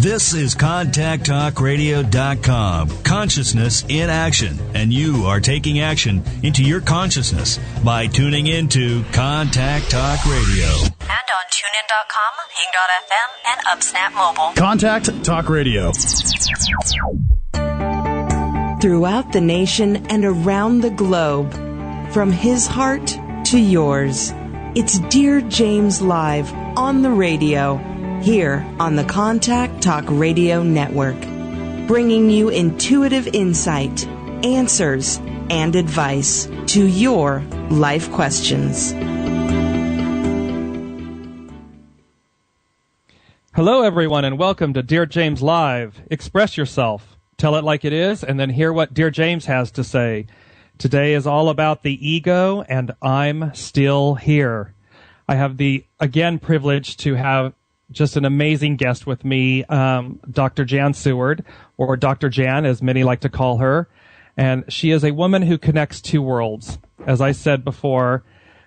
This is ContactTalkRadio.com. Consciousness in action. And you are taking action into your consciousness by tuning into Contact Talk Radio. And on TuneIn.com, Ping.fm, and UpSnap Mobile. Contact Talk Radio. Throughout the nation and around the globe, from his heart to yours, it's Dear James Live on the radio, here on the Contact Talk Radio Network, bringing you intuitive insight, answers, and advice to your life questions. Hello, everyone, and welcome to Dear James Live. Express yourself, tell it like it is, and then hear what Dear James has to say. Today is all about the ego, and I'm still here. I have the, again, privilege to have just an amazing guest with me, Dr. Jan Seward, or Dr. Jan, as many like to call her. And she is a woman who connects two worlds. As I said before,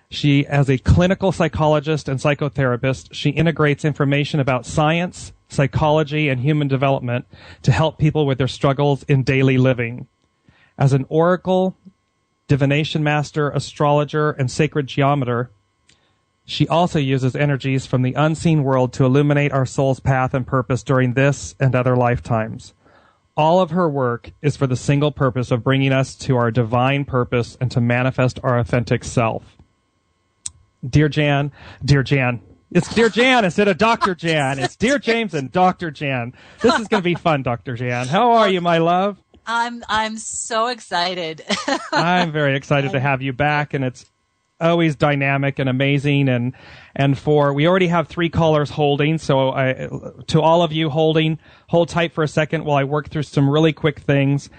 she, as a clinical psychologist and psychotherapist, she integrates information about science, psychology, and human development to help people with their struggles in daily living. As an oracle, divination master, astrologer, and sacred geometer, she also uses energies from the unseen world to illuminate our soul's path and purpose during this and other lifetimes. All of her work is for the single purpose of bringing us to our divine purpose and to manifest our authentic self. Dear Jan, it's Dear Jan instead of Dr. Jan. It's Dear James and Dr. Jan. This is going to be fun, Dr. Jan. How are you, my love? I'm so excited. I'm very excited to have you back, and it's always dynamic and amazing. And we already have 3 callers holding. So to all of you hold tight for a second while I work through some really quick things.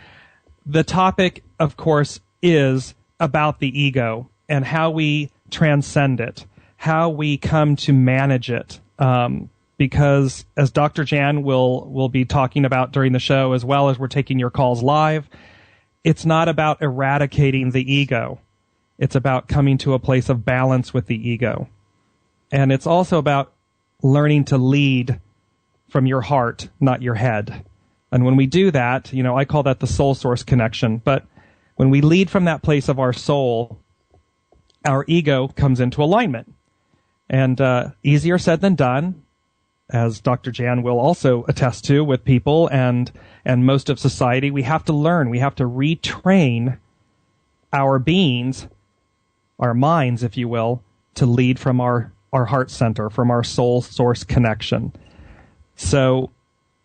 The topic, of course, is about the ego and how we transcend it, how we come to manage it. Because as Dr. Jan will be talking about during the show, as well as we're taking your calls live, it's not about eradicating the ego. It's about coming to a place of balance with the ego. And it's also about learning to lead from your heart, not your head. And when we do that, I call that the soul source connection. But when we lead from that place of our soul, our ego comes into alignment. And easier said than done, as Dr. Jan will also attest to with people and most of society. We have to learn. We have to retrain our beings, our minds, if you will, to lead from our heart center, from our soul source connection. So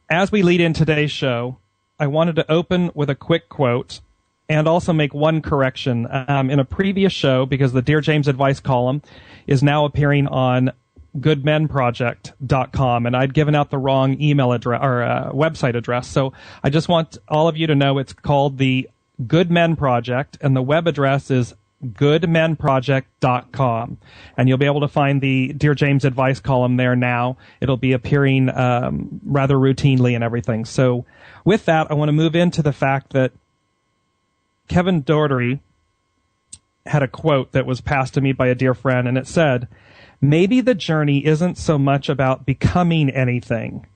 as we lead in today's show, I wanted to open with a quick quote and also make one correction. In a previous show, because the Dear James advice column is now appearing on goodmenproject.com, and I'd given out the wrong email address or website address. So I just want all of you to know it's called the Good Men Project, and the web address is goodmenproject.com. And you'll be able to find the Dear James advice column there now. It'll be appearing rather routinely and everything. So with that, I want to move into the fact that Kevin Doherty had a quote that was passed to me by a dear friend, and it said, "Maybe the journey isn't so much about becoming anything.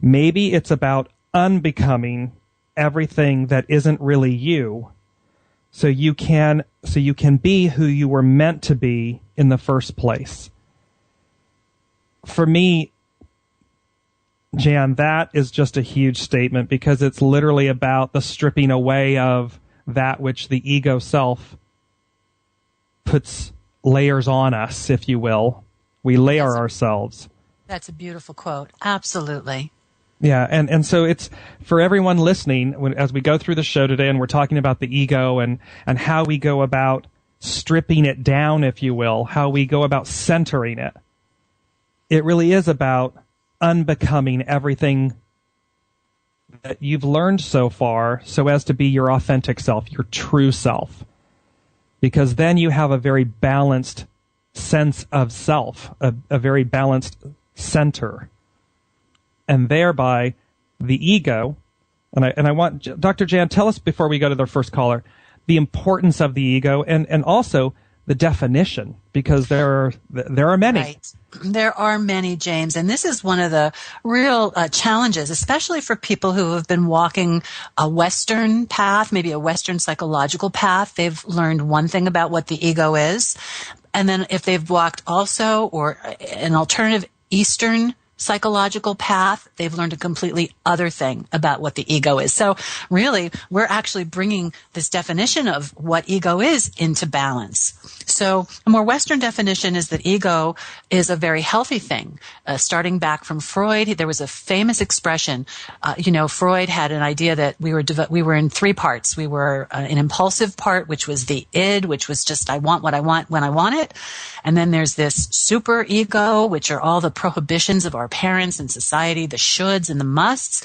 Maybe it's about unbecoming everything that isn't really you. So you can be who you were meant to be in the first place." For me, Jan, that is just a huge statement, because it's literally about the stripping away of that which the ego self puts layers on us, if you will. We layer ourselves. That's a beautiful quote. Absolutely. Yeah, and so it's for everyone listening, as we go through the show today and we're talking about the ego and how we go about stripping it down, if you will, how we go about centering it. It really is about unbecoming everything that you've learned so far so as to be your authentic self, your true self. Because then you have a very balanced sense of self, a very balanced center. And thereby, the ego, and I want, Dr. Jan, tell us before we go to the first caller, the importance of the ego and also the definition, because there are many. Right. There are many, James, and this is one of the real challenges, especially for people who have been walking a Western path, maybe a Western psychological path. They've learned one thing about what the ego is, and then if they've walked also or an alternative Eastern psychological path, they've learned a completely other thing about what the ego is. So really, we're actually bringing this definition of what ego is into balance. So a more Western definition is that ego is a very healthy thing. Starting back from Freud, there was a famous expression. Freud had an idea that we were in three parts. We were an impulsive part, which was the id, which was just I want what I want when I want it. And then there's this super ego, which are all the prohibitions of our parents and society, the shoulds and the musts.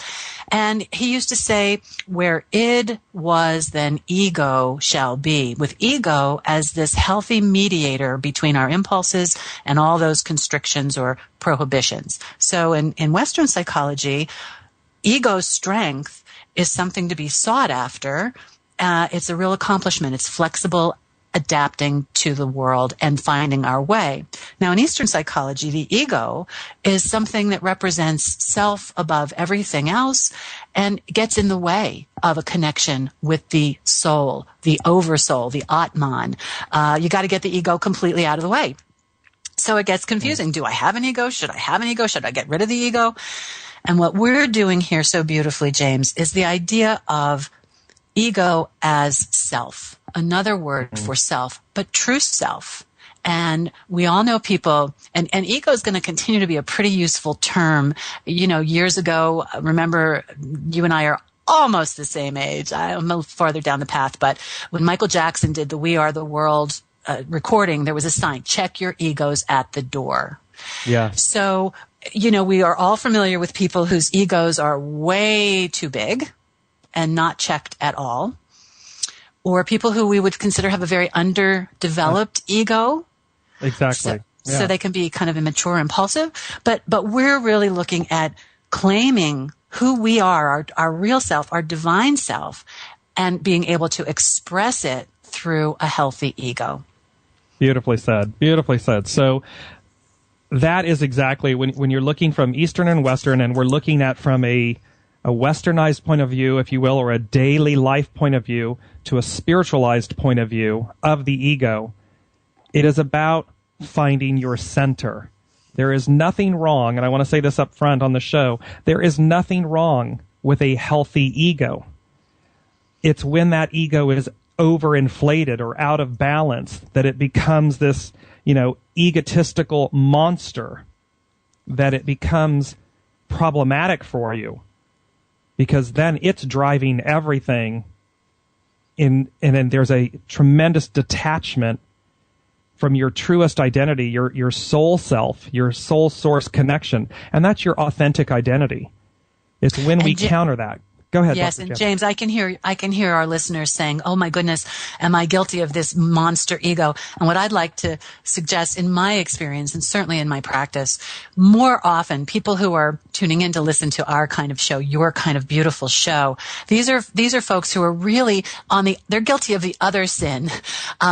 And he used to say, where id was, then ego shall be, with ego as this healthy mediator between our impulses and all those constrictions or prohibitions. So in Western psychology, ego strength is something to be sought after. It's a real accomplishment. It's flexible, adapting to the world and finding our way. Now, in Eastern psychology, the ego is something that represents self above everything else and gets in the way of a connection with the soul, the oversoul, the Atman. You got to get the ego completely out of the way. So it gets confusing. Do I have an ego? Should I have an ego? Should I get rid of the ego? And what we're doing here so beautifully, James, is the idea of ego as self. Another word for self, but true self. And we all know people, and ego is going to continue to be a pretty useful term. Years ago, remember, you and I are almost the same age. I'm a little farther down the path, but when Michael Jackson did the We Are the World recording, there was a sign, check your egos at the door. Yeah. So, we are all familiar with people whose egos are way too big and not checked at all. Or people who we would consider have a very underdeveloped ego. Exactly. So they can be kind of immature, impulsive. But we're really looking at claiming who we are, our real self, our divine self, and being able to express it through a healthy ego. Beautifully said. Beautifully said. So that is exactly when you're looking from Eastern and Western, and we're looking at from a westernized point of view, if you will, or a daily life point of view, to a spiritualized point of view of the ego. It is about finding your center. There is nothing wrong, and I want to say this up front on the show, there is nothing wrong with a healthy ego. It's when that ego is overinflated or out of balance that it becomes this, egotistical monster, that it becomes problematic for you. Because then it's driving everything and then there's a tremendous detachment from your truest identity, your soul self, your soul source connection. And that's your authentic identity. It's when we counter that. Go ahead. Yes, Dr. and Jeff. James, I can hear our listeners saying, "Oh my goodness, am I guilty of this monster ego?" And what I'd like to suggest, in my experience, and certainly in my practice, more often people who are tuning in to listen to our kind of show, your kind of beautiful show, these are folks who are really they're guilty of the other sin,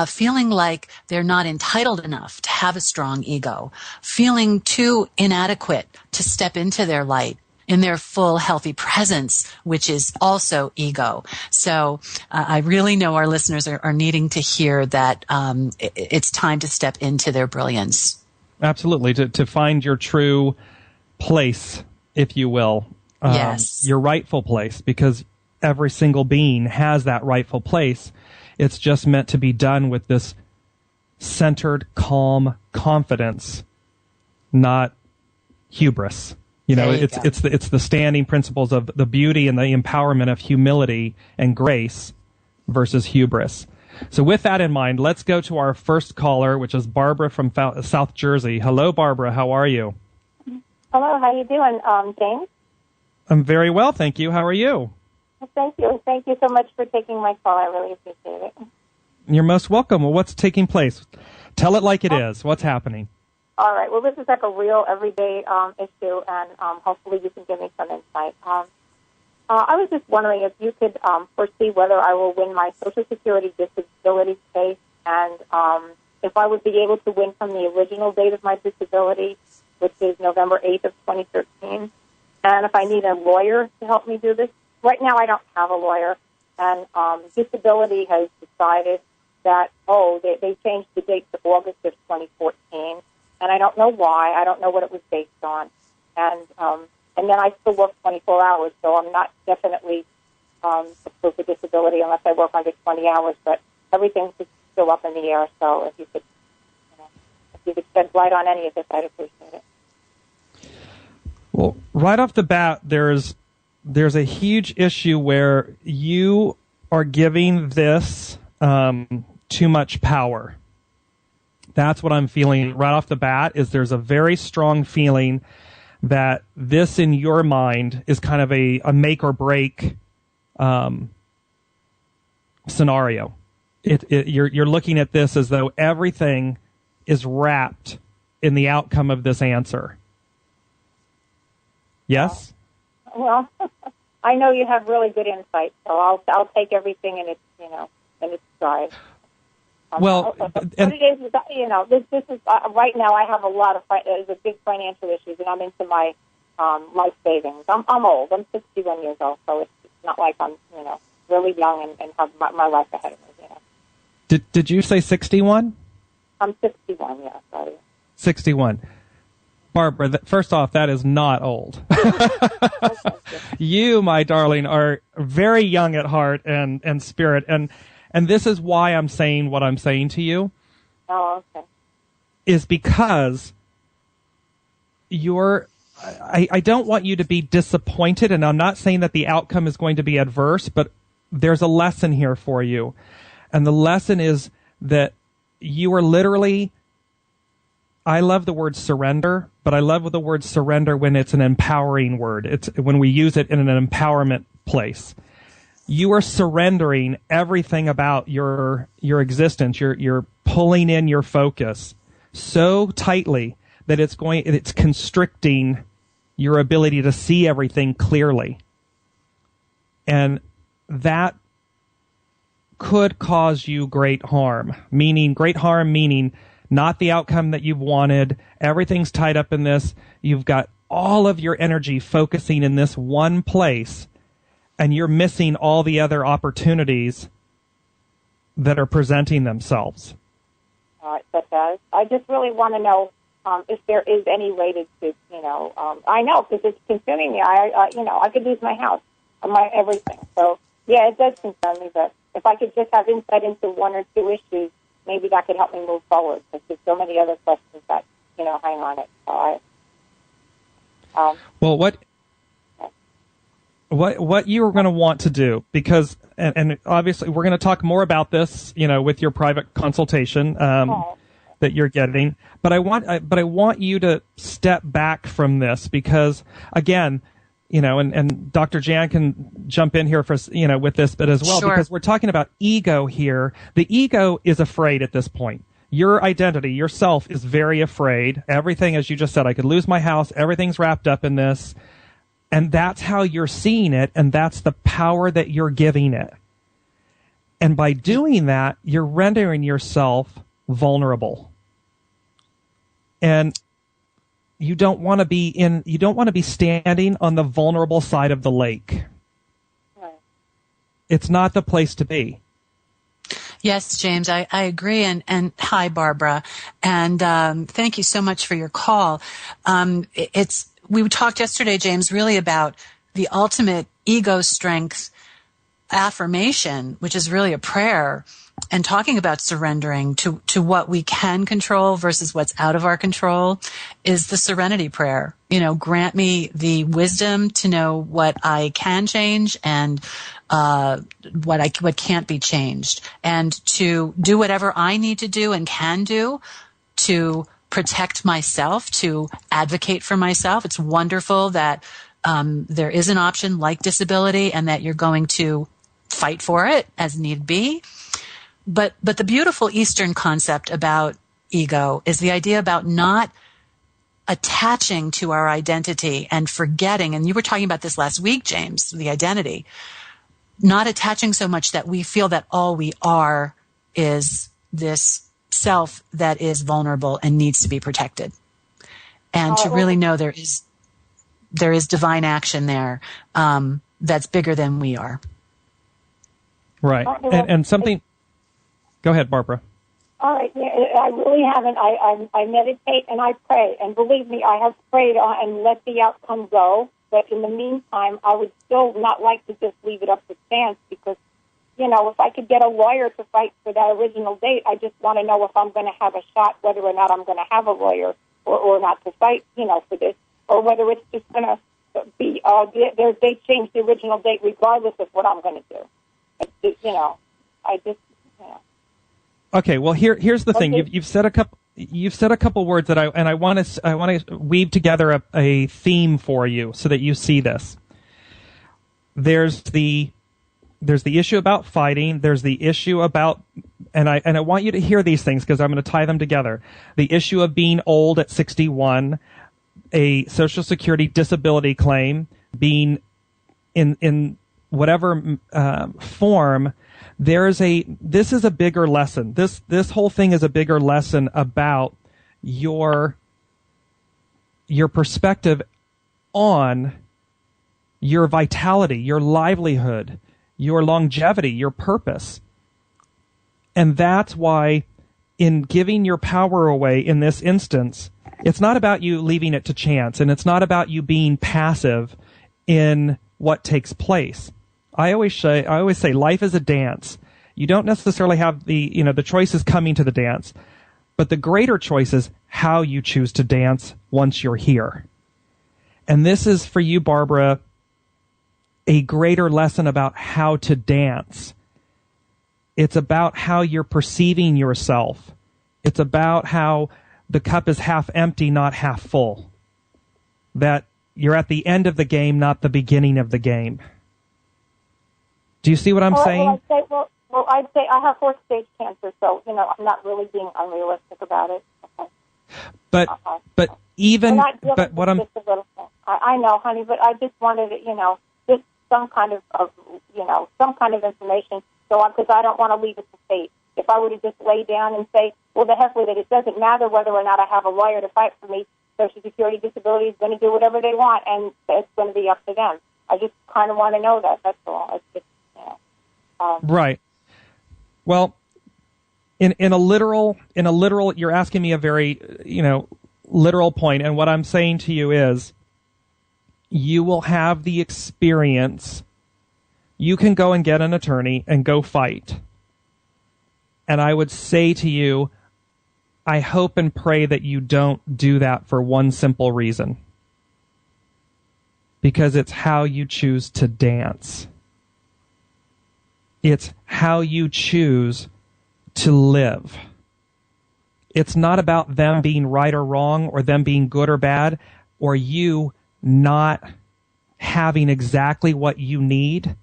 feeling like they're not entitled enough to have a strong ego, feeling too inadequate to step into their light, in their full healthy presence, which is also ego. So I really know our listeners are needing to hear that it's time to step into their brilliance. Absolutely, to find your true place, if you will. Yes. Your rightful place, because every single being has that rightful place. It's just meant to be done with this centered, calm confidence, not hubris. It's the standing principles of the beauty and the empowerment of humility and grace versus hubris. So with that in mind, let's go to our first caller, which is Barbara from South Jersey. Hello, Barbara. How are you? Hello. How you doing, James? I'm very well, thank you. How are you? Thank you. Thank you so much for taking my call. I really appreciate it. You're most welcome. Well, what's taking place? Tell it like it is. What's happening? All right. Well, this is like a real everyday issue, and hopefully you can give me some insight. I was just wondering if you could foresee whether I will win my Social Security disability case, and if I would be able to win from the original date of my disability, which is November 8th of 2013, and if I need a lawyer to help me do this. Right now I don't have a lawyer, and disability has decided that, they changed the date to August of 2014, and I don't know why. I don't know what it was based on. And then I still work 24 hours, so I'm not definitely approved for disability unless I work under 20 hours, but everything's just still up in the air, so if you could shed light on any of this, I'd appreciate it. Well, right off the bat, there's a huge issue where you are giving this too much power. That's what I'm feeling right off the bat. Is there's a very strong feeling that this in your mind is kind of a make or break scenario. You're looking at this as though everything is wrapped in the outcome of this answer. Yes? Well, I know you have really good insight, so I'll take everything in its stride. Well, what it is this is right now. I have a lot of there's a big financial issues, and I'm into my life savings. I'm old. I'm 61 years old, so it's not like I'm really young and have my life ahead of me. Did you say 61? I'm 61. Yeah, sorry. 61. Barbara, first off, that is not old. You, my darling, are very young at heart and spirit, and this is why I'm saying what I'm saying to you. Oh, okay. Is because I don't want you to be disappointed, and I'm not saying that the outcome is going to be adverse, but there's a lesson here for you. And the lesson is that you are literally, I love the word surrender, but I love the word surrender when it's an empowering word. It's when we use it in an empowerment place. You are surrendering everything about your existence. You're pulling in your focus so tightly that it's constricting your ability to see everything clearly. And that could cause you great harm, meaning not the outcome that you've wanted. Everything's tied up in this. You've got all of your energy focusing in this one place, and you're missing all the other opportunities that are presenting themselves. Such as, I just really want to know if there is any way to I know because it's consuming me. I could lose my house, my everything. So yeah, it does concern me. But if I could just have insight into one or two issues, maybe that could help me move forward. Because there's so many other questions that hang on it. So well, what you are going to want to do, because and obviously we're going to talk more about this, with your private consultation that you're getting. But I want you to step back from this because, again, and Dr. Jan can jump in here for with this bit as well, Sure. Because we're talking about ego here. The ego is afraid at this point. Your identity, yourself, is very afraid. Everything, as you just said, I could lose my house. Everything's wrapped up in this. And that's how you're seeing it, and that's the power that you're giving it. And by doing that, you're rendering yourself vulnerable. And you don't want to be standing on the vulnerable side of the lake. Right. It's not the place to be. Yes, James, I agree. And hi, Barbara. And thank you so much for your call. We talked yesterday, James, really about the ultimate ego strength affirmation, which is really a prayer, and talking about surrendering to what we can control versus what's out of our control is the serenity prayer. Grant me the wisdom to know what I can change and what can't be changed, and to do whatever I need to do and can do to protect myself, to advocate for myself. It's wonderful that there is an option like disability and that you're going to fight for it as need be. But the beautiful Eastern concept about ego is the idea about not attaching to our identity and forgetting, and you were talking about this last week, James, the identity, not attaching so much that we feel that all we are is this self that is vulnerable and needs to be protected. And to really know there is divine action there that's bigger than we are. Right. And something... Go ahead, Barbara. All right. Yeah, I really haven't. I meditate and I pray. And believe me, I have prayed and let the outcome go. But in the meantime, I would still not like to just leave it up to chance because, if I could get a lawyer to fight for that original date, I just want to know if I'm going to have a shot, whether or not I'm going to have a lawyer or not to fight, for this, or whether it's just going to be, they change the original date regardless of what I'm going to do. Okay, well here's the thing. You've said a couple words that I want to weave together a theme for you so that you see this. There's the issue about fighting. There's the issue about, and I want you to hear these things because I'm going to tie them together. The issue of being old at 61, a Social Security disability claim, being in whatever form. This is a bigger lesson. This whole thing is a bigger lesson about your perspective on your vitality, your livelihood, your longevity, your purpose. And that's why in giving your power away in this instance, it's not about you leaving it to chance, and it's not about you being passive in what takes place. I always say life is a dance. You don't necessarily have the choices coming to the dance, but the greater choice is how you choose to dance once you're here. And this is for you, Barbara, a greater lesson about how to dance. It's about how you're perceiving yourself. It's about how the cup is half empty, not half full. That you're at the end of the game, not the beginning of the game. Do you see what I'm saying? I'd say I have 4th-stage cancer, so, I'm not really being unrealistic about it. Okay. But what I'm... I know, honey, but I just wanted to, just some kind of information, because I don't want to leave it to fate. If I were to just lay down and say, well, the heck with it, it doesn't matter whether or not I have a lawyer to fight for me, Social Security disability is going to do whatever they want, and it's going to be up to them. I just kind of want to know that, that's all. It's just, right. Well, in a literal, you're asking me a very, literal point, and what I'm saying to you is, you will have the experience. You can go and get an attorney and go fight. And I would say to you, I hope and pray that you don't do that for one simple reason. Because it's how you choose to dance. It's how you choose to live. It's not about them being right or wrong, or them being good or bad, or you not having exactly what you need.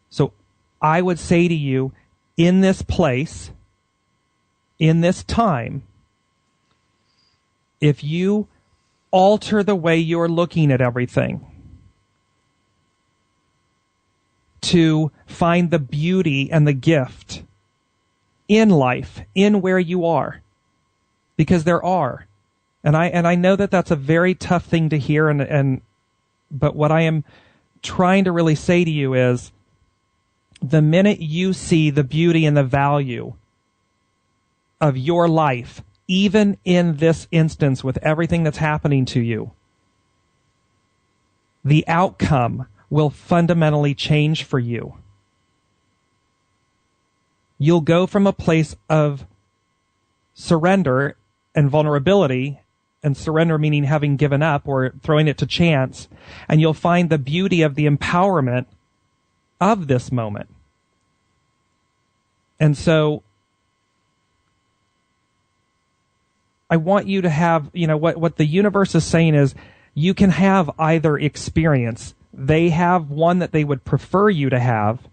So I would say to you, in this place, in this time, if you alter the way you're looking at everything, to find the beauty and the gift in life, in where you are, because there are, and I know that that's a very tough thing to hear, but what I am trying to really say to you is, the minute you see the beauty and the value of your life, even in this instance with everything that's happening to you, the outcome will fundamentally change for you. You'll go from a place of surrender and vulnerability, and surrender meaning having given up or throwing it to chance, and you'll find the beauty of the empowerment of this moment. And so I want you to have, what the universe is saying is, you can have either experience. They have one that they would prefer you to have,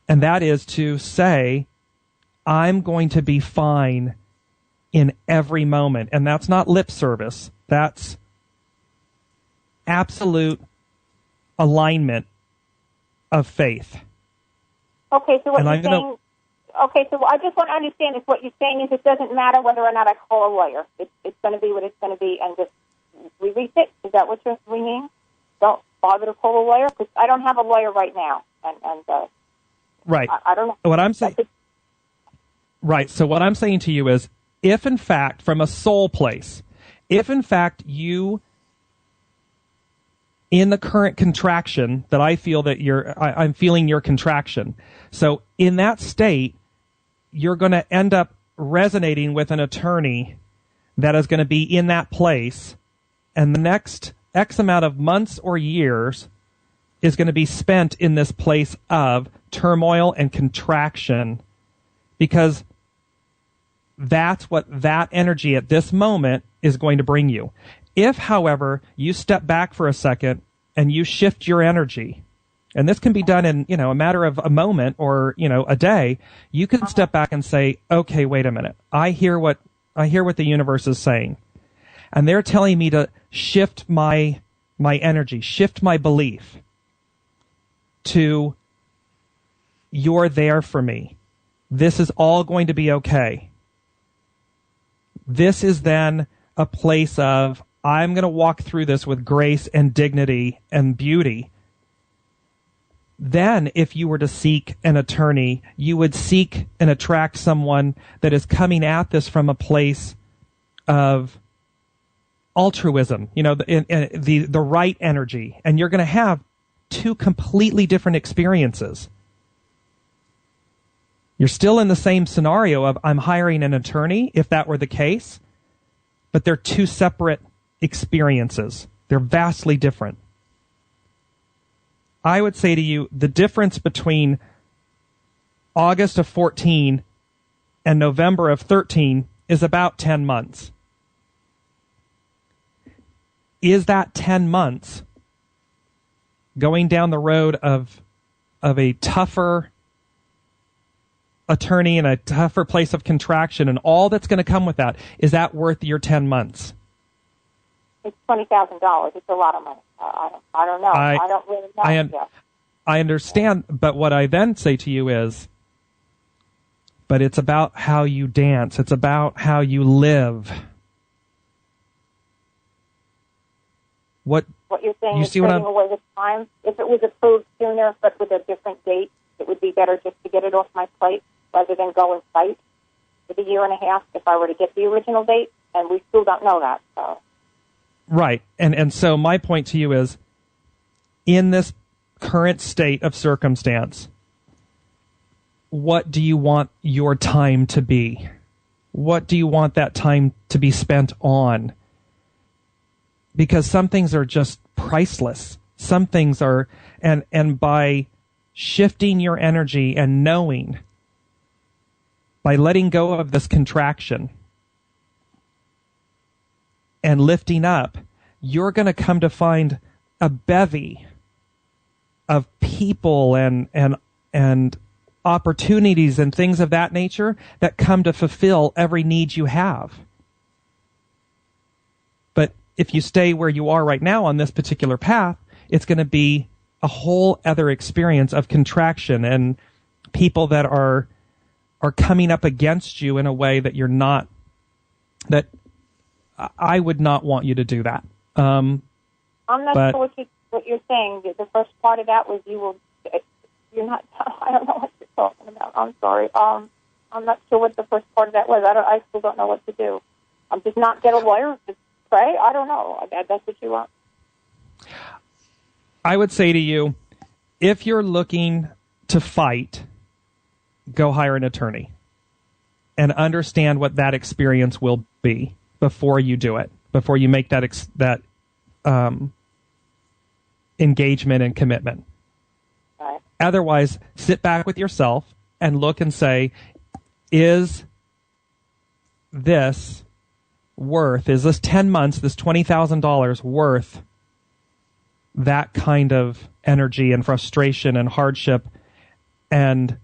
and that is to say, I'm going to be fine in every moment. And that's not lip service. That's absolute alignment of faith. Okay, so what you're saying, Okay, so I just want to understand is what you're saying is it doesn't matter whether or not I call a lawyer. It's going to be what it's going to be, and just release it. Is that what you're meaning? Don't bother to call a lawyer because I don't have a lawyer right now, and right. I don't know what I'm saying. Right. So what I'm saying to you is, if in fact, from a soul place, if in fact you, in the current contraction that I feel that I'm feeling your contraction. So in that state, you're going to end up resonating with an attorney that is going to be in that place, and the next X amount of months or years is going to be spent in this place of turmoil and contraction, because that's what that energy at this moment is going to bring you. If, however, you step back for a second and you shift your energy, and this can be done in, a matter of a moment or, a day, you can step back and say, okay, wait a minute. I hear what the universe is saying. And they're telling me to shift my energy, shift my belief to, you're there for me. This is all going to be okay. This is then a place of, I'm going to walk through this with grace and dignity and beauty. Then, if you were to seek an attorney, you would seek and attract someone that is coming at this from a place of altruism, the right energy. And you're going to have two completely different experiences. You're still in the same scenario of, I'm hiring an attorney, if that were the case, but they're two separate experiences. They're vastly different. I would say to you, the difference between August of 14 and November of 13 is about 10 months. Is that 10 months going down the road of a tougher attorney and a tougher place of contraction and all that's going to come with that, is that worth your 10 months? It's $20,000. It's a lot of money. I don't know. I don't really know. I understand, but what I then say to you is, but it's about how you dance. It's about how you live. What you're saying is taking away the time. If it was approved sooner, but with a different date, it would be better just to get it off my plate rather than go and fight for the year and a half if I were to get the original date, and we still don't know that. So. Right. And so my point to you is, in this current state of circumstance, what do you want your time to be? What do you want that time to be spent on? Because some things are just priceless. Some things are, and by shifting your energy and knowing, by letting go of this contraction and lifting up, you're going to come to find a bevy of people and opportunities and things of that nature that come to fulfill every need you have. But if you stay where you are right now on this particular path, it's going to be a whole other experience of contraction and people that are coming up against you in a way that you're not, that I would not want you to do that. I'm not sure what you're saying. The first part of that was you're not, I don't know what you're talking about. I'm sorry. I'm not sure what the first part of that was. I still don't know what to do. Just not get a lawyer, just pray. I don't know. That's what you want. I would say to you, if you're looking to fight, go hire an attorney and understand what that experience will be before you do it, before you make that engagement and commitment. Right. Otherwise, sit back with yourself and look and say, is this 10 months, this $20,000 worth that kind of energy and frustration and hardship and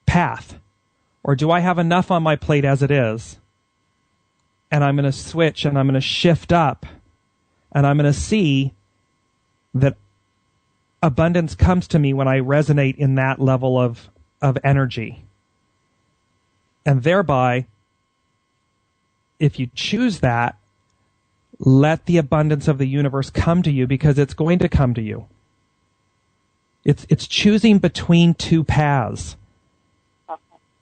path? Or do I have enough on my plate as it is? And I'm going to switch and I'm going to shift up and I'm going to see that abundance comes to me when I resonate in that level of energy. And thereby, if you choose that, let the abundance of the universe come to you, because it's going to come to you. It's choosing between two paths,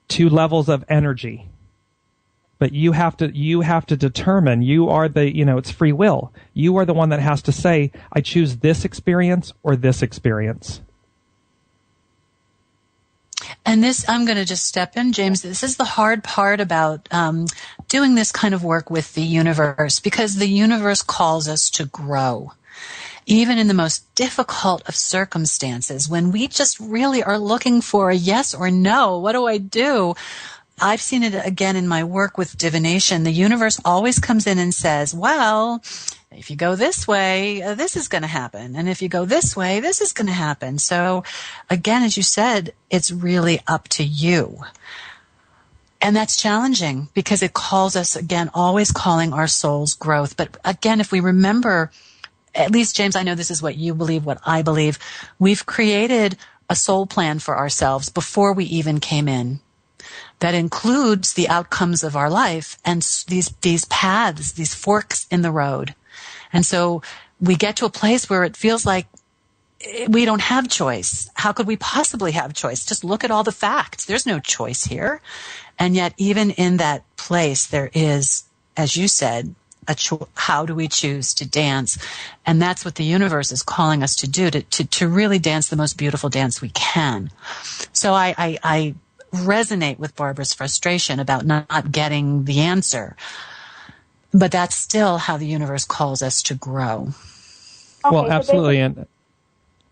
two levels of energy. But you have to determine, you are it's free will. You are the one that has to say, I choose this experience or this experience. And this, I'm going to just step in, James. This is the hard part about doing this kind of work with the universe, because the universe calls us to grow. Even in the most difficult of circumstances, when we just really are looking for a yes or no, what do I do? I've seen it again in my work with divination. The universe always comes in and says, well, if you go this way, this is going to happen. And if you go this way, this is going to happen. So again, as you said, it's really up to you. And that's challenging because it calls us, again, always calling our soul's growth. But again, if we remember, at least, James, I know this is what you believe, what I believe, we've created a soul plan for ourselves before we even came in. That includes the outcomes of our life and these paths, these forks in the road. And so we get to a place where it feels like we don't have choice. How could we possibly have choice? Just look at all the facts. There's no choice here. And yet even in that place, there is, as you said, how do we choose to dance? And that's what the universe is calling us to do, to really dance the most beautiful dance we can. So I resonate with Barbara's frustration about not getting the answer. But that's still how the universe calls us to grow. Okay, well, absolutely. And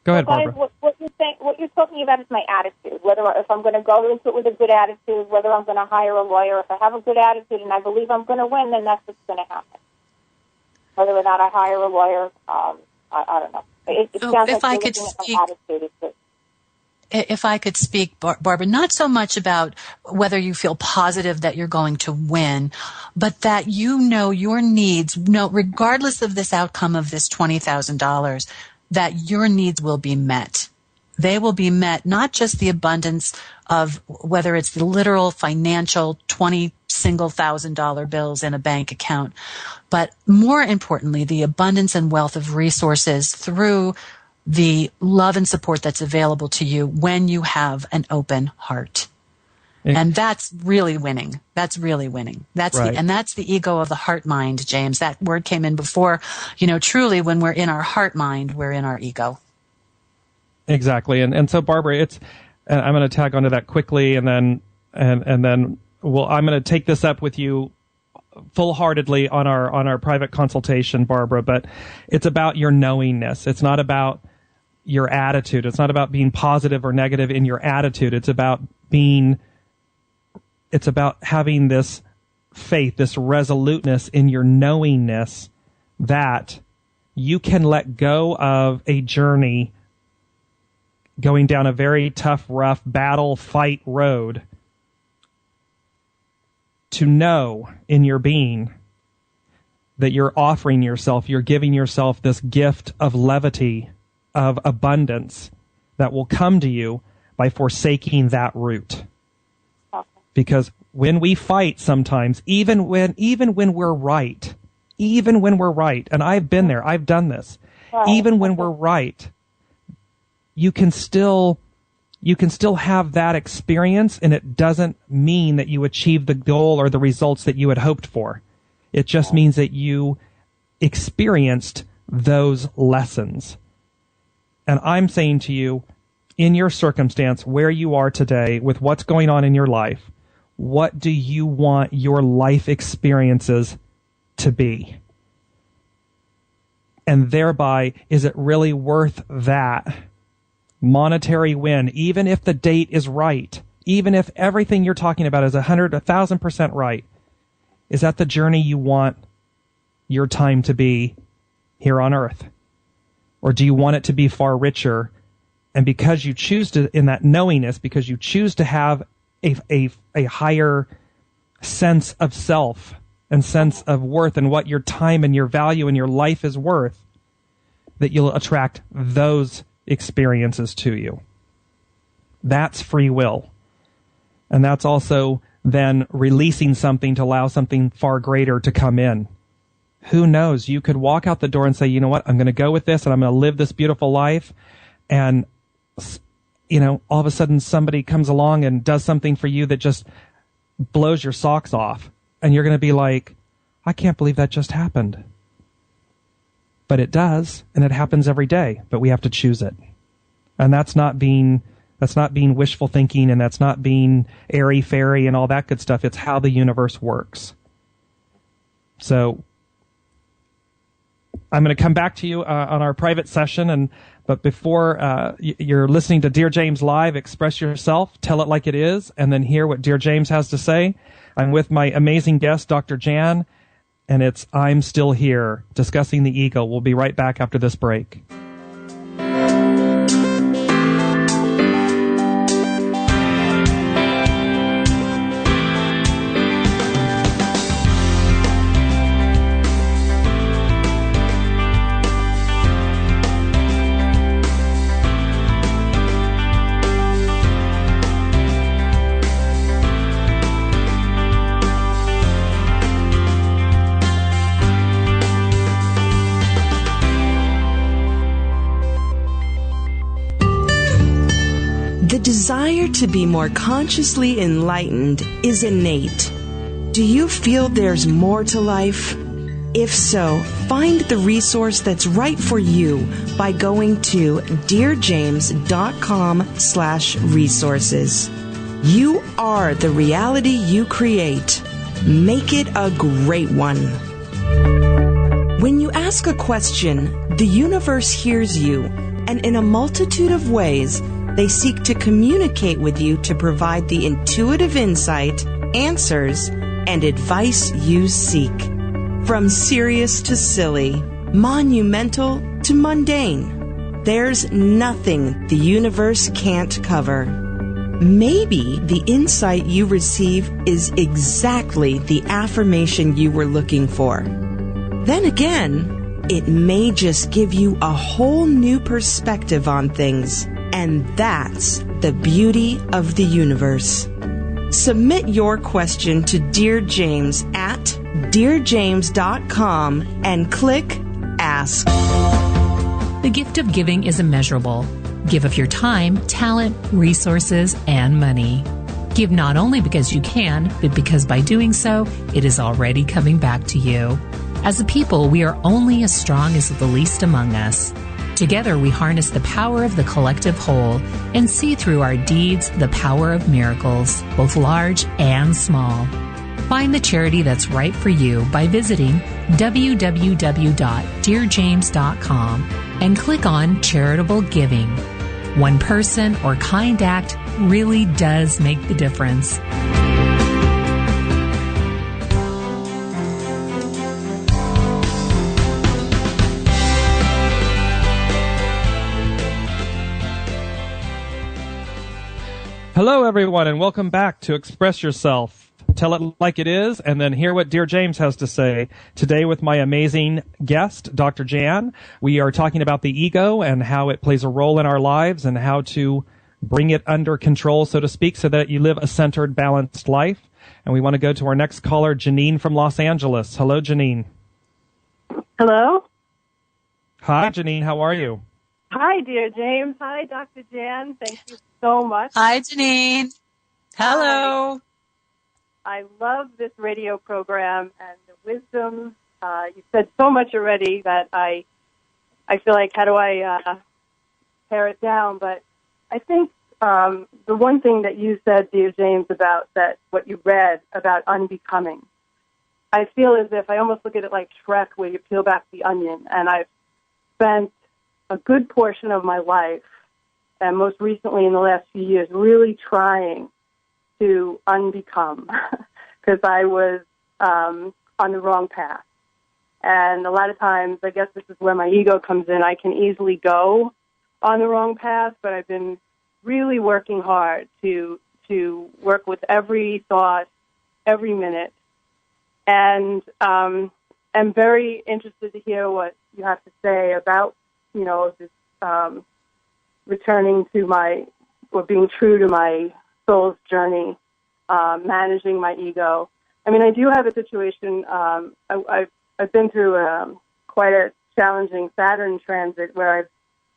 go ahead, Barbara. What you're talking about is my attitude. Whether if I'm going to go into it with a good attitude, whether I'm going to hire a lawyer. If I have a good attitude and I believe I'm going to win, then that's what's going to happen. Whether or not I hire a lawyer, I don't know. It sounds if like I could speak, attitude is good. If I could speak, Barbara, not so much about whether you feel positive that you're going to win, but that you know your needs, regardless of this outcome of this $20,000, that your needs will be met. They will be met, not just the abundance of whether it's the literal financial $20,000 bills in a bank account, but more importantly, the abundance and wealth of resources through the love and support that's available to you when you have an open heart. And that's really winning. That's really winning. That's right. And that's the ego of the heart mind, James. That word came in before. Truly when we're in our heart mind, we're in our ego. Exactly. And so Barbara, and I'm going to tag onto that quickly, and then I'm going to take this up with you full-heartedly on our private consultation, Barbara, but it's about your knowingness. It's not about your attitude. It's not about being positive or negative in your attitude. It's about having this faith, this resoluteness in your knowingness that you can let go of a journey going down a very tough, rough battle, fight road to know in your being that you're offering yourself, you're giving yourself this gift of levity, of abundance that will come to you by forsaking that route. Because when we fight sometimes, even when we're right, and I've been there, I've done this, even when we're right, you can still have that experience, and it doesn't mean that you achieve the goal or the results that you had hoped for. It just means that you experienced those lessons. And I'm saying to you, in your circumstance, where you are today, with what's going on in your life, what do you want your life experiences to be? And thereby, is it really worth that monetary win, even if the date is right, even if everything you're talking about is 1,000% right? Is that the journey you want your time to be here on earth? Or do you want it to be far richer? And because you choose to, in that knowingness, because you choose to have a higher sense of self and sense of worth and what your time and your value and your life is worth, that you'll attract those experiences to you. That's free will. And that's also than releasing something to allow something far greater to come in. Who knows? You could walk out the door and say, you know what, I'm going to go with this and I'm going to live this beautiful life. And, all of a sudden somebody comes along and does something for you that just blows your socks off. And you're going to be like, I can't believe that just happened. But it does, and it happens every day, but we have to choose it. And that's not being wishful thinking, and that's not being airy-fairy and all that good stuff. It's how the universe works. So I'm going to come back to you on our private session, but before you're listening to Dear James Live, express yourself, tell it like it is, and then hear what Dear James has to say. I'm with my amazing guest, Dr. Jan, and it's I'm Still Here, discussing the ego. We'll be right back after this break. The desire to be more consciously enlightened is innate. Do you feel there's more to life? If so, find the resource that's right for you by going to DearJames.com/resources. You are the reality you create. Make it a great one. When you ask a question, the universe hears you, and in a multitude of ways, they seek to communicate with you to provide the intuitive insight, answers, and advice you seek. From serious to silly, monumental to mundane, there's nothing the universe can't cover. Maybe the insight you receive is exactly the affirmation you were looking for. Then again, it may just give you a whole new perspective on things. And that's the beauty of the universe. Submit your question to Dear James at DearJames.com and click Ask. The gift of giving is immeasurable. Give of your time, talent, resources, and money. Give not only because you can, but because by doing so, it is already coming back to you. As a people, we are only as strong as the least among us. Together, we harness the power of the collective whole and see through our deeds the power of miracles, both large and small. Find the charity that's right for you by visiting www.dearjames.com and click on Charitable Giving. One person or kind act really does make the difference. Hello, everyone, and welcome back to Express Yourself. Tell it like it is, and then hear what Dear James has to say. Today with my amazing guest, Dr. Jan, we are talking about the ego and how it plays a role in our lives and how to bring it under control, so to speak, so that you live a centered, balanced life. And we want to go to our next caller, Janine from Los Angeles. Hello, Janine. Hello. Hi, Janine. How are you? Hi, Dear James. Hi, Dr. Jan. Thank you so much. Hi, Janine. Hello. I love this radio program and the wisdom. You said so much already that I feel like, how do I pare it down? But I think the one thing that you said, Dear James, about that, what you read about unbecoming, I feel as if I almost look at it like Shrek, where you peel back the onion, and I've spent a good portion of my life, and most recently in the last few years, really trying to unbecome, because I was on the wrong path. And a lot of times, I guess this is where my ego comes in, I can easily go on the wrong path, but I've been really working hard to work with every thought, every minute. And I'm very interested to hear what you have to say about, this returning to or being true to my soul's journey managing my ego. I mean, I do have a situation. I've been through quite a challenging Saturn transit where I've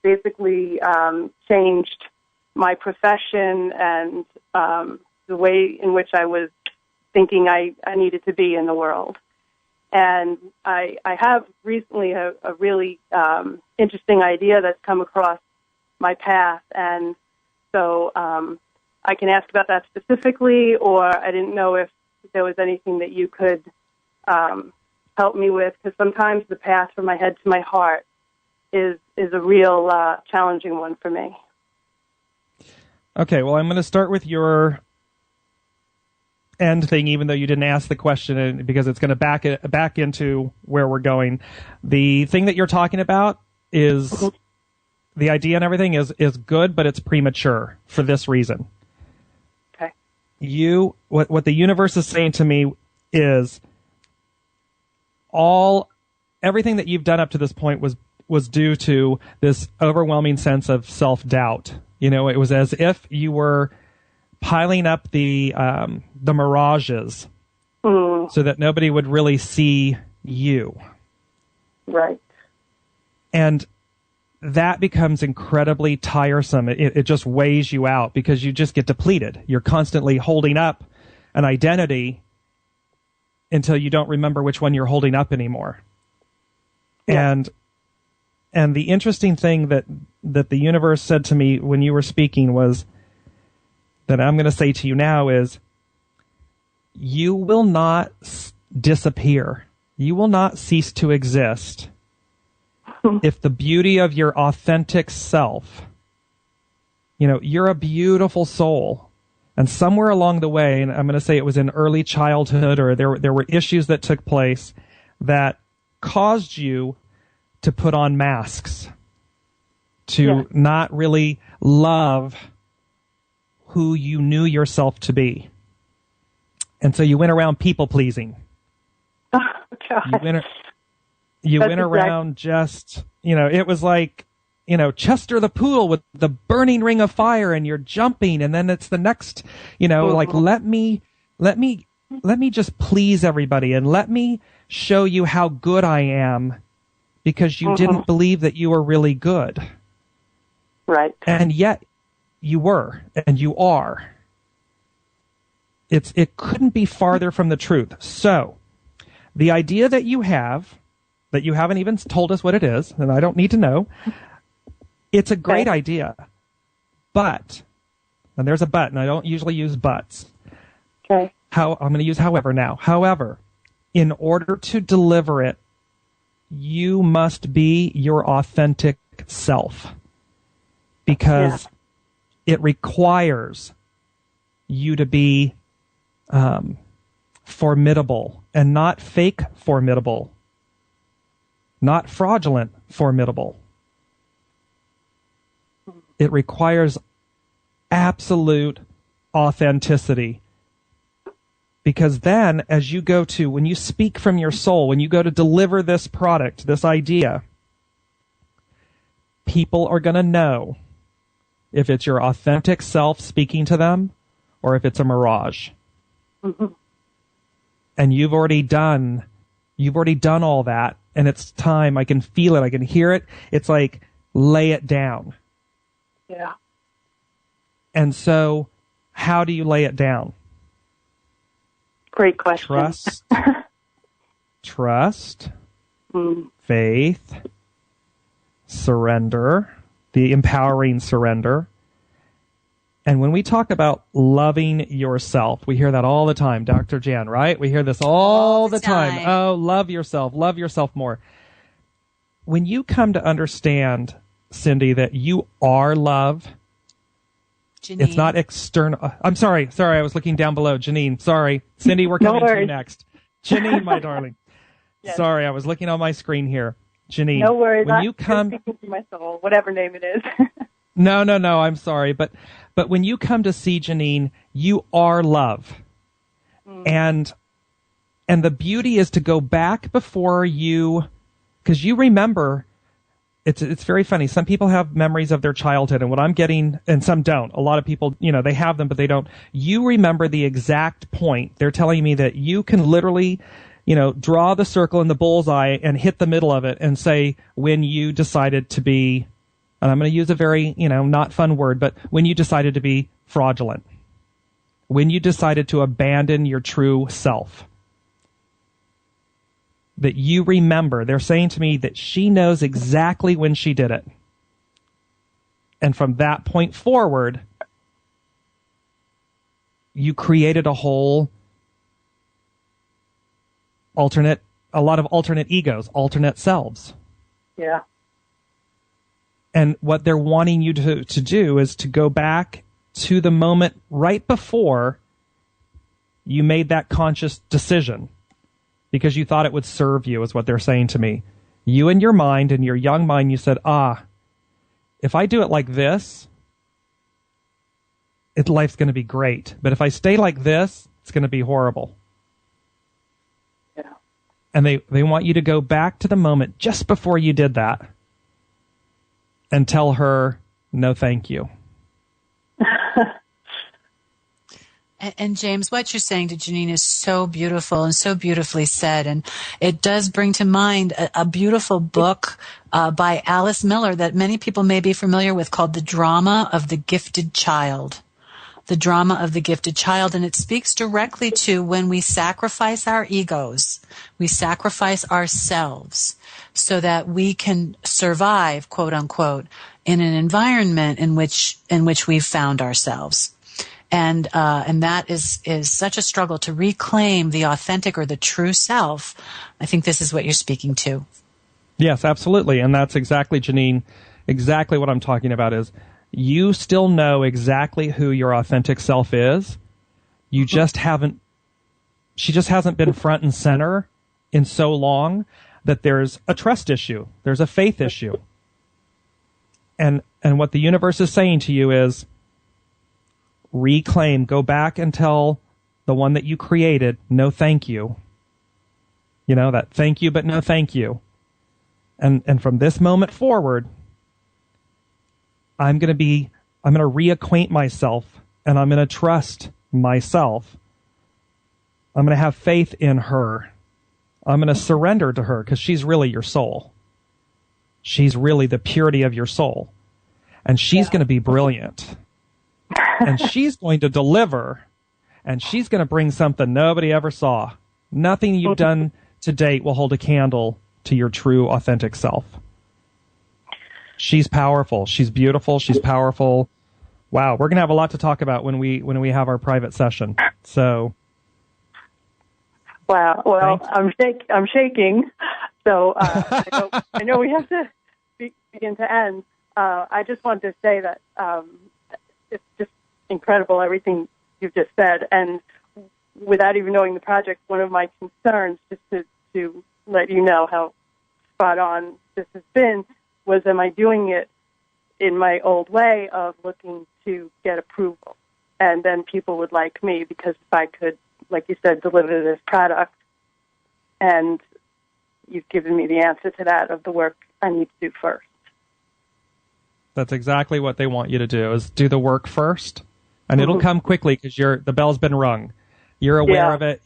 basically changed my profession and the way in which I was thinking I needed to be in the world. And I have recently a really interesting idea that's come across my path. And so I can ask about that specifically, or I didn't know if there was anything that you could help me with, because sometimes the path from my head to my heart is a real challenging one for me. Okay, well, I'm going to start with your end thing, even though you didn't ask the question, because it's going to back into where we're going. The thing that you're talking about is the idea and everything is good, but it's premature for this reason. Okay. What the universe is saying to me is everything that you've done up to this point was due to this overwhelming sense of self-doubt. You know, it was as if you were piling up the mirages so that nobody would really see you. Right. And that becomes incredibly tiresome. It just weighs you out because you just get depleted. You're constantly holding up an identity until you don't remember which one you're holding up anymore. Yeah. And the interesting thing that the universe said to me when you were speaking was that I'm going to say to you now is, you will not disappear. You will not cease to exist if the beauty of your authentic self, you know, you're a beautiful soul. And somewhere along the way, and I'm going to say it was in early childhood, or there were issues that took place that caused you to put on masks, to not really love who you knew yourself to be. And so you went around people pleasing. Oh, God. You went around just, you know, it was like, you know, Chester the Pool with the burning ring of fire, and you're jumping, and then it's the next, you know, like, let me just please everybody, and let me show you how good I am, because you didn't believe that you were really good. Right. And yet you were, and you are. It couldn't be farther from the truth. So the idea that you haven't even told us what it is, and I don't need to know, it's a great idea. But, and there's a but, and I don't usually use buts. Okay. I'm going to use however now. However, in order to deliver it, you must be your authentic self, because it requires you to be formidable, and not fake formidable, not fraudulent formidable. It requires absolute authenticity. Because then, as you when you speak from your soul, when you go to deliver this product, this idea, people are going to know if it's your authentic self speaking to them, or if it's a mirage. Mm-hmm. And you've already done all that, and it's time. I can feel it. I can hear it. It's like, lay it down. Yeah. And so, how do you lay it down? Great question. Trust, faith, surrender, the empowering surrender. And when we talk about loving yourself, we hear that all the time, Dr. Jan, right? We hear this all the time. Oh, love yourself more. When you come to understand, Cindy, that you are love, Janine. It's not external. I'm sorry, I was looking down below. Janine, sorry. Cindy, we're coming to you next. Janine, my darling. Yes. Sorry, I was looking on my screen here. Janine. No worries. When you come, speaking to my soul, whatever name it is. No, I'm sorry. But when you come to see Janine, you are love. And the beauty is to go back before you, because you remember it's very funny. Some people have memories of their childhood, and what I'm getting, and some don't. A lot of people, they have them, but they don't. You remember the exact point. They're telling me that you can literally, draw the circle in the bullseye and hit the middle of it and say when you decided to be, and I'm going to use a very, not fun word, but when you decided to be fraudulent, when you decided to abandon your true self. That you remember. They're saying to me that she knows exactly when she did it. And from that point forward, you created a whole a lot of alternate egos, alternate selves. Yeah. And what they're wanting you to do is to go back to the moment right before you made that conscious decision. Because you thought it would serve you, is what they're saying to me. You in your mind, in your young mind, you said, if I do it like this, life's going to be great. But if I stay like this, it's going to be horrible. Yeah. And they want you to go back to the moment just before you did that and tell her, no, thank you. And James, what you're saying to Janine is so beautiful and so beautifully said. And it does bring to mind a beautiful book by Alice Miller that many people may be familiar with called The Drama of the Gifted Child. The Drama of the Gifted Child. And it speaks directly to when we sacrifice our egos, we sacrifice ourselves so that we can survive, quote unquote, in an environment in which we've found ourselves. And that is such a struggle to reclaim the authentic or the true self. I think this is what you're speaking to. Yes, absolutely. And that's exactly, Janine, exactly what I'm talking about is you still know exactly who your authentic self is. She just hasn't been front and center in so long that there's a trust issue. There's a faith issue. And what the universe is saying to you is, reclaim, go back and tell the one that you created, no thank you. That thank you, but no thank you. And from this moment forward, I'm going to reacquaint myself and I'm going to trust myself. I'm going to have faith in her. I'm going to surrender to her because she's really your soul. She's really the purity of your soul. And she's going to be brilliant. And she's going to deliver, and she's going to bring something nobody ever saw. Nothing you've done to date will hold a candle to your true, authentic self. She's powerful. She's beautiful. She's powerful. Wow, we're going to have a lot to talk about when we have our private session. So, wow. Well, I'm shaking. So I know we have to begin to end. I just wanted to say that it's just incredible everything you've just said, and without even knowing the project, one of my concerns, just to let you know how spot on this has been, was am I doing it in my old way of looking to get approval, and then people would like me because if I could, like you said, deliver this product, and you've given me the answer to that of the work I need to do first. That's exactly what they want you to do, is do the work first. And it'll come quickly because the bell's been rung. You're aware of it.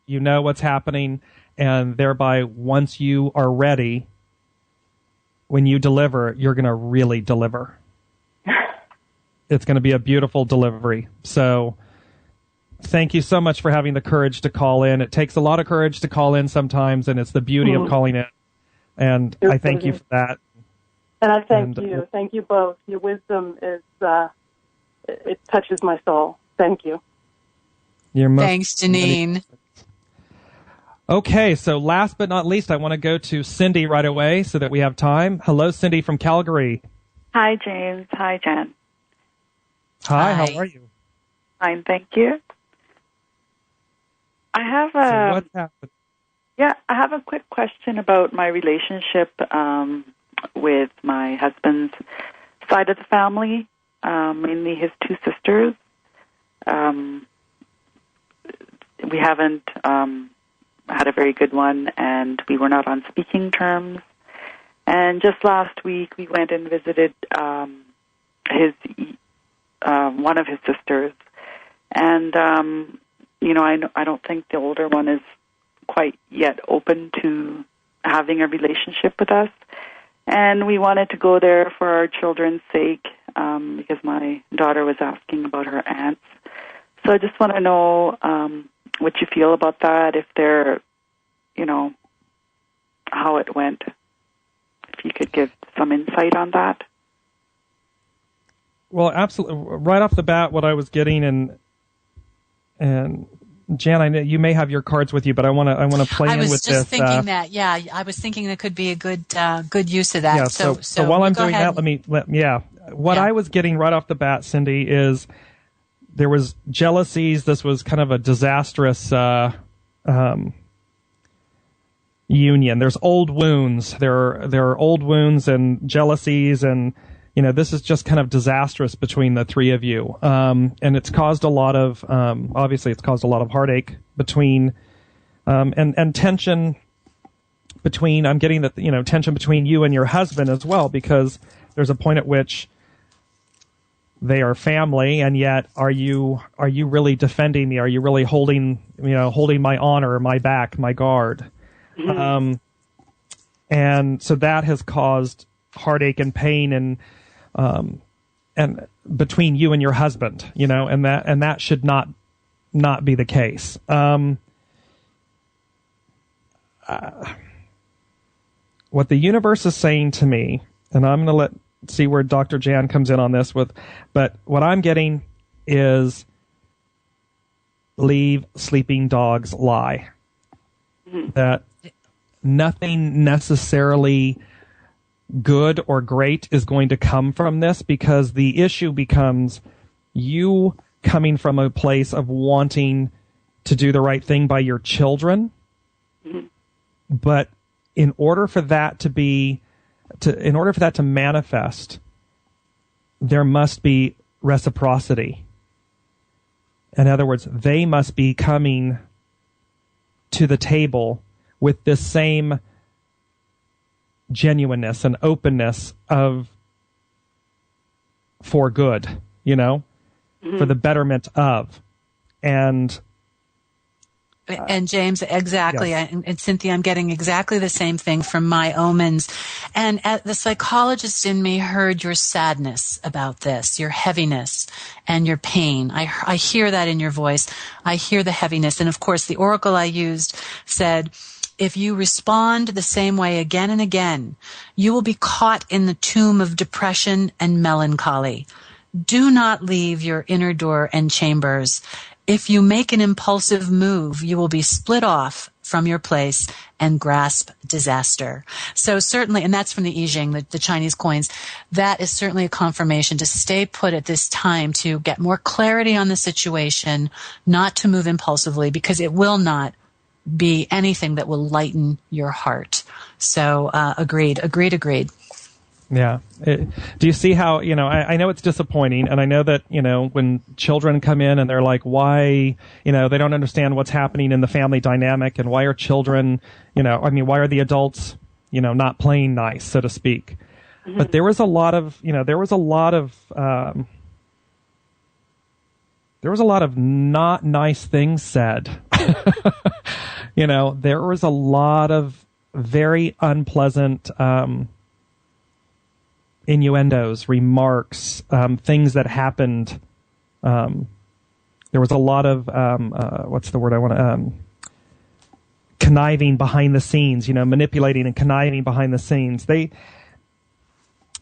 You know what's happening. And thereby, once you are ready, when you deliver, you're going to really deliver. It's going to be a beautiful delivery. So thank you so much for having the courage to call in. It takes a lot of courage to call in sometimes, and it's the beauty of calling in. And I thank you for that. And I thank you. Thank you both. Your wisdom is, it touches my soul. Thank you. Thanks, Janine. Okay, so last but not least, I want to go to Cindy right away so that we have time. Hello, Cindy from Calgary. Hi, James. Hi, Jen. Hi, how are you? Fine, thank you. I have so what's happened? Yeah, I have a quick question about my relationship with my husband's side of the family, mainly his two sisters. We haven't had a very good one, and we were not on speaking terms. And just last week, we went and visited his one of his sisters. And, I don't think the older one is quite yet open to having a relationship with us. And we wanted to go there for our children's sake because my daughter was asking about her aunts. So I just want to know what you feel about that, if they're, how it went. If you could give some insight on that. Well, absolutely. Right off the bat, what I was getting, and Jan, I know you may have your cards with you, but I want to play in with this. I was just thinking that. Yeah, I was thinking that could be a good use of that. Yeah. So while I'm doing that, What Yeah. I was getting right off the bat, Cindy, is there was jealousies. This was kind of a disastrous union. There's old wounds. There are old wounds and jealousies, and this is just kind of disastrous between the three of you. And it's caused a lot of obviously it's caused a lot of heartache between and tension between. I'm getting that tension between you and your husband as well, because there's a point at which they are family, and yet are you really defending me? Are you really holding my honor, my back, my guard? Mm-hmm. And so that has caused heartache and pain and between you and your husband, and that should not be the case. What the universe is saying to me, and I'm going to see where Dr. Jan comes in on this but what I'm getting is leave sleeping dogs lie. Mm-hmm. That nothing necessarily good or great is going to come from this, because the issue becomes you coming from a place of wanting to do the right thing by your children. Mm-hmm. But in order for that to manifest, there must be reciprocity. In other words, they must be coming to the table with this same genuineness and openness for good, mm-hmm. for the betterment of. And James, exactly. Yes. And Cynthia, I'm getting exactly the same thing from my omens. And the psychologist in me heard your sadness about this, your heaviness and your pain. I hear that in your voice. I hear the heaviness. And of course, the oracle I used said, if you respond the same way again and again, you will be caught in the tomb of depression and melancholy. Do not leave your inner door and chambers. If you make an impulsive move, you will be split off from your place and grasp disaster. So certainly, and that's from the I Ching, the Chinese coins, that is certainly a confirmation to stay put at this time, to get more clarity on the situation, not to move impulsively, because it will not be anything that will lighten your heart. So agreed. Yeah. Do you see how, I know it's disappointing, and I know that, when children come in and they're like, why, they don't understand what's happening in the family dynamic, and why are children, why are the adults, not playing nice, so to speak. Mm-hmm. But there was a lot of not nice things said. There was a lot of very unpleasant, innuendos, remarks, things that happened. There was a lot of what's the word I want to conniving behind the scenes, manipulating and conniving behind the scenes. Did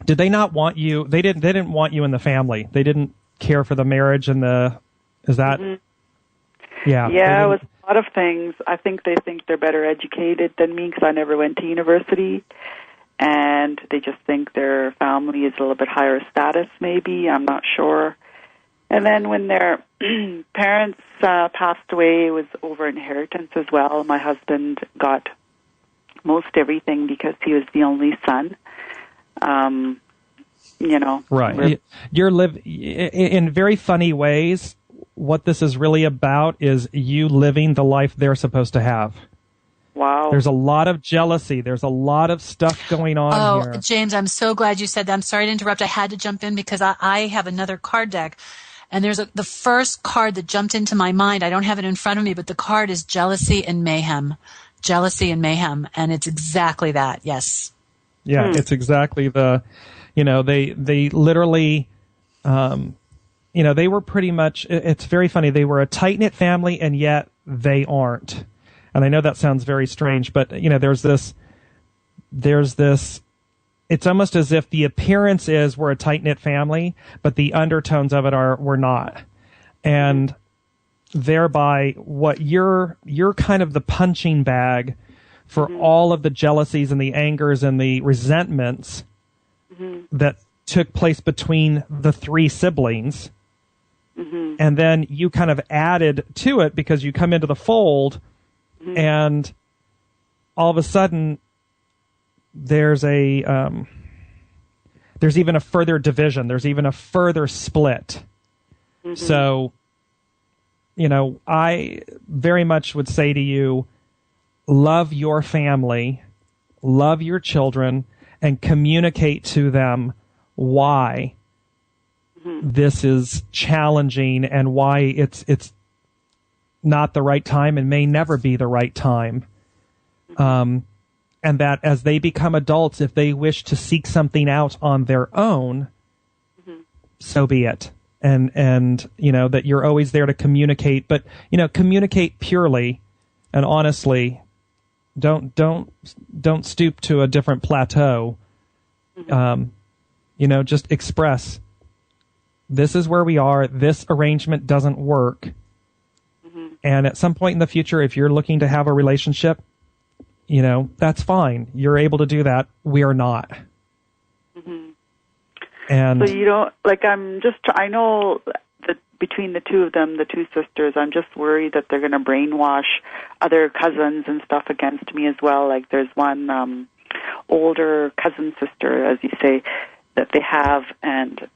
they not want you? They didn't want you in the family. They didn't care for the marriage and Mm-hmm. Yeah, it was a lot of things. I think they think they're better educated than me, because I never went to university. And they just think their family is a little bit higher status, maybe. I'm not sure. And then when their parents passed away, it was over inheritance as well. My husband got most everything because he was the only son. Right. You're in very funny ways. What this is really about is you living the life they're supposed to have. Wow. There's a lot of jealousy. There's a lot of stuff going on here. Oh, James, I'm so glad you said that. I'm sorry to interrupt. I had to jump in because I have another card deck. And there's the first card that jumped into my mind. I don't have it in front of me, but the card is jealousy and mayhem. Jealousy and mayhem. And it's exactly that. Yes. Yeah, it's exactly they literally, they were pretty much, it's very funny. They were a tight-knit family and yet they aren't. And I know that sounds very strange, but there's this, it's almost as if the appearance is we're a tight-knit family, but the undertones of it are we're not. And thereby what you're kind of the punching bag for all of the jealousies and the angers and the resentments that took place between the three siblings. And then you kind of added to it because you come into the fold and all of a sudden there's even a further division. There's even a further split. So, I very much would say to you, love your family, love your children, and communicate to them why this is challenging and why it's not the right time and may never be the right time. And that as they become adults, if they wish to seek something out on their own, so be it. And that you're always there to communicate, but, communicate purely and honestly. Don't stoop to a different plateau. Just express, this is where we are. This arrangement doesn't work. And at some point in the future, if you're looking to have a relationship, that's fine. You're able to do that. We are not. And so I know that between the two of them, the two sisters, I'm just worried that they're going to brainwash other cousins and stuff against me as well. Like there's one older cousin sister, as you say, that they have, and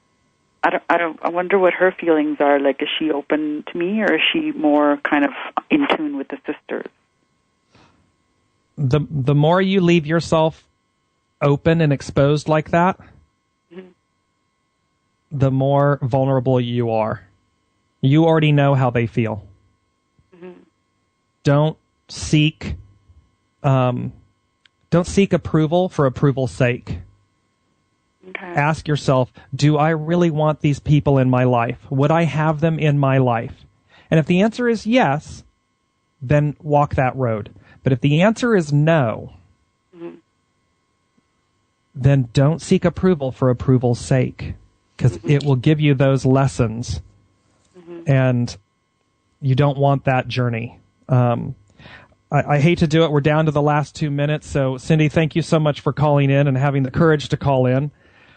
I wonder what her feelings are. Like, is she open to me, or is she more kind of in tune with the sisters? The more you leave yourself open and exposed like that, the more vulnerable you are. You already know how they feel. Don't seek approval for approval's sake. Okay. Ask yourself, do I really want these people in my life? Would I have them in my life? And if the answer is yes, then walk that road. But if the answer is no, then don't seek approval for approval's sake, because it will give you those lessons, and you don't want that journey. I hate to do it. We're down to the last 2 minutes. So, Cindy, thank you so much for calling in and having the courage to call in.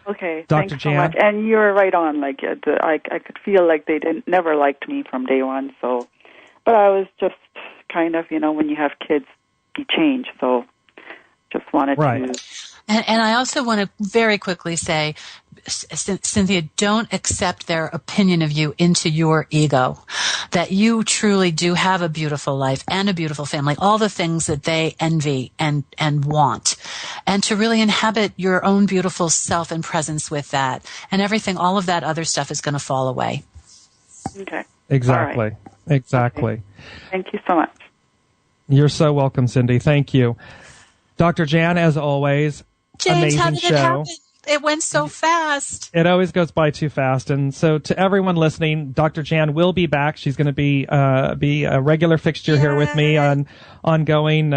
Okay, Dr. thanks Jan. so much. And you're right on. Like, I could feel like they never liked me from day one. So, but I was just kind of, when you have kids, you change. So, just wanted to. And I also want to very quickly say, Cynthia, don't accept their opinion of you into your ego, that you truly do have a beautiful life and a beautiful family, all the things that they envy and want, and to really inhabit your own beautiful self and presence with that, and everything, all of that other stuff is going to fall away. Okay. Exactly. Right. Exactly. Okay. Thank you so much. You're so welcome, Cindy. Thank you. Dr. Jan, as always, James, amazing how did show. it happen? It went so fast. It always goes by too fast. And so to everyone listening, Dr. Jan will be back. She's going to be a regular fixture here with me on ongoing.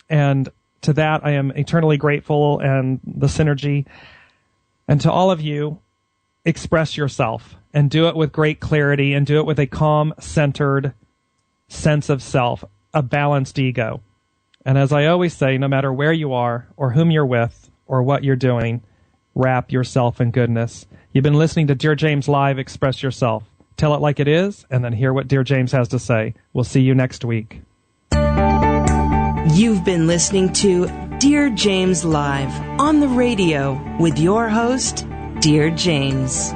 And to that, I am eternally grateful, and the synergy. And to all of you, express yourself and do it with great clarity, and do it with a calm, centered sense of self, a balanced ego. And as I always say, no matter where you are or whom you're with or what you're doing, wrap yourself in goodness. You've been listening to Dear James Live. Express yourself. Tell it like it is, and then hear what Dear James has to say. We'll see you next week. You've been listening to Dear James Live on the radio with your host, Dear James.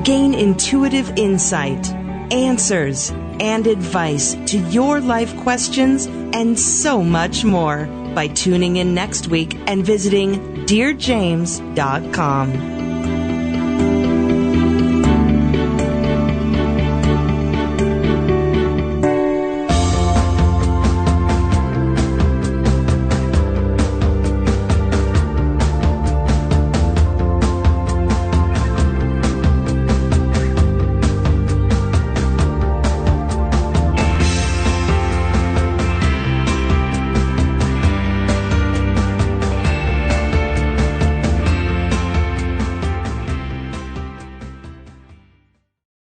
Gain intuitive insight, answers, and advice to your life questions, and so much more by tuning in next week and visiting DearJames.com.